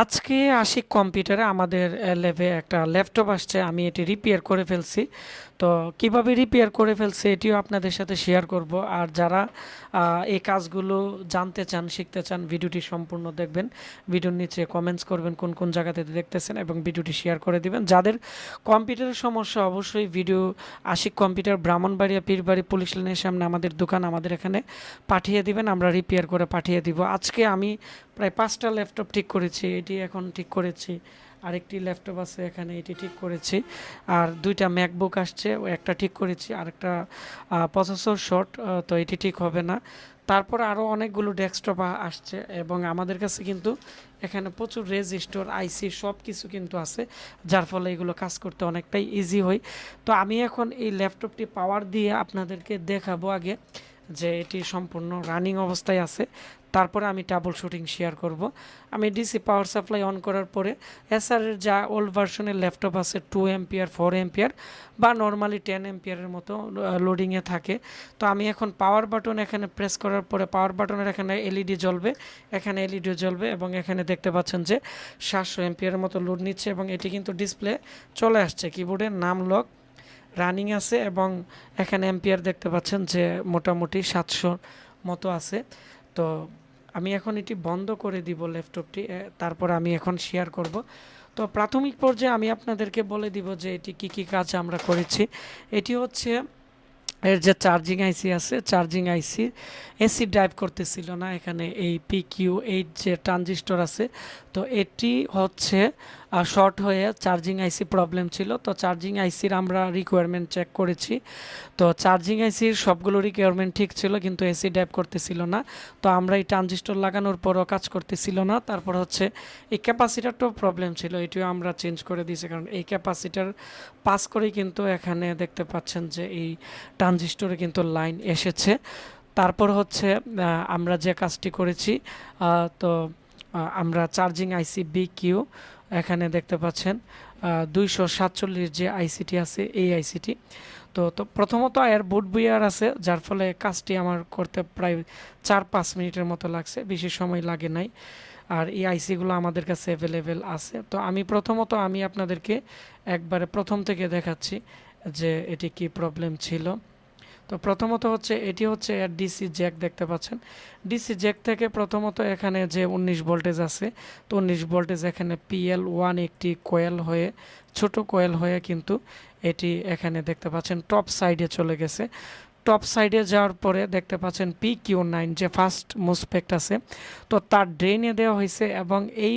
আজকে আশিক কম্পিউটারে আমাদের ল্যাবে একটা ল্যাপটপ আসছে, আমি এটি রিপেয়ার করে ফেলছি। তো কিভাবে রিপেয়ার করে ফেলছি এটিও আপনাদের সাথে শেয়ার করব। আর যারা এই কাজগুলো জানতে চান, শিখতে চান, ভিডিওটি সম্পূর্ণ দেখবেন। ভিডিওর নিচে কমেন্টস করবেন কোন কোন জায়গাতে দেখতেছেন এবং ভিডিওটি শেয়ার করে দিবেন। যাদের কম্পিউটারের সমস্যা অবশ্যই video Ashik computer, Brahmanbaria Pirbari police লাইনের সামনে আমাদের দোকান, আমাদের এখানে পাঠিয়ে দিবেন, আমরা রিপেয়ার করে পাঠিয়ে দিব। আজকে আমি প্রায় 5টা ল্যাপটপ ঠিক করেছি, এটি এখন ঠিক করেছি। আরেকটি ল্যাপটপ আছে এখানে, এটি ঠিক করেছি। আর 2টা ম্যাকবুক আসছে, ও একটা ঠিক করেছি। আরেকটা প্রসেসর শর্ট, তো এটি ঠিক হবে না। তারপর আরও অনেকগুলো ডেস্কটপ আসছে এবং আমাদের কাছে কিন্তু এখানে প্রচুর রেজিস্টার, আইসি সব কিছু কিন্তু আছে, যার ফলে এগুলো কাজ করতে অনেকটাই ইজি হয়। তো আমি এখন এই ল্যাপটপটি পাওয়ার দিয়ে আপনাদেরকে দেখাবো আগে যে এটি সম্পূর্ণ রানিং অবস্থায় আছে। তারপরে আমি ট্রাবল শুটিং শেয়ার করব। আমি ডিসি পাওয়ার সাপ্লাই অন করার পরে এসআরের যা ওল্ড ভার্সনের ল্যাপটপ আছে 2 এম্পিয়ার, 4 এম্পিয়ার বা নর্মালি 10 এম্পিয়ারের মতো লোডিংয়ে থাকে। তো আমি এখন পাওয়ার বাটন এখানে প্রেস করার পরে পাওয়ার বাটনের এখানে এলইডি জ্বলবে, এখানে এলইডি জ্বলবে এবং এখানে দেখতে পাচ্ছেন যে 700 এম্পিয়ারের মতো লোড নিচ্ছে এবং এটি কিন্তু ডিসপ্লে চলে আসছে। কিবোর্ডের নাম লক রানিং আছে এবং এখানে এম্পিয়ার দেখতে পাচ্ছেন যে মোটামুটি 700 মতো আছে। তো আমি এখন এটি বন্ধ করে দিব ল্যাপটপটি, তারপর আমি এখন শেয়ার করব। তো প্রাথমিক পর্যায়ে আমি আপনাদেরকে বলে দিব যে এটি কি কি কাজ আমরা করেছি। এটি হচ্ছে এর যে চার্জিং আইসি আছে, চার্জিং আইসি এসি ড্রাইভ করতেছিল না, এখানে এই PQ8 যে ট্রানজিস্টর আছে, তো এটি হচ্ছে শর্ট হয়ে চার্জিং আইসি প্রবলেম ছিল। তো চার্জিং আইসির আমরা রিকোয়ারমেন্ট চেক করেছি, তো চার্জিং আইসির সবগুলো রিকোয়ারমেন্ট ঠিক ছিল কিন্তু এসি ড্রাইভ করতেছিল না। তো আমরা এই ট্রানজিস্টর লাগানোর পরও কাজ করতেছিল না। তারপর হচ্ছে এই ক্যাপাসিটারটাও প্রবলেম ছিল, এটিও আমরা চেঞ্জ করে দিয়েছি, কারণ এই ক্যাপাসিটার পাস করেই কিন্তু এখানে দেখতে পাচ্ছেন যে এই ট্রানজিস্টরে কিন্তু লাইন এসেছে। তারপর হচ্ছে আমরা যে কাজটি করেছি, তো আমরা চার্জিং আইসি BQ এখানে দেখতে পাচ্ছেন 247 যে আইসিটি আছে এই আইসিটি। তো তো প্রথমত এর বুট বুইয়ার আছে, যার ফলে কাজটি আমার করতে প্রায় 4-5 মিনিটের মতো লাগছে, বেশি সময় লাগে নাই। আর এই আইসিগুলো আমাদের কাছে অ্যাভেলেবেল আছে। তো আমি প্রথমত আমি আপনাদেরকে একবারে প্রথম থেকে দেখাচ্ছি যে এটি কি প্রবলেম ছিল। তো প্রথমত হচ্ছে এটি হচ্ছে এর ডিসি জ্যাক দেখতে পাচ্ছেন। ডিসি জ্যাক থেকে প্রথমত এখানে যে 19 ভোল্টেজ আছে, তো 19 ভোল্টেজ এখানে PL1 একটি কয়েল হয়ে, ছোট কয়েল হয়ে কিন্তু এটি এখানে দেখতে পাচ্ছেন টপ সাইডে চলে গেছে। টপ সাইডে যাওয়ার পরে দেখতে পাচ্ছেন PQ9 যে ফার্স্ট মোসপেক্ট আছে, তো তার ড্রেনে দেওয়া হয়েছে এবং এই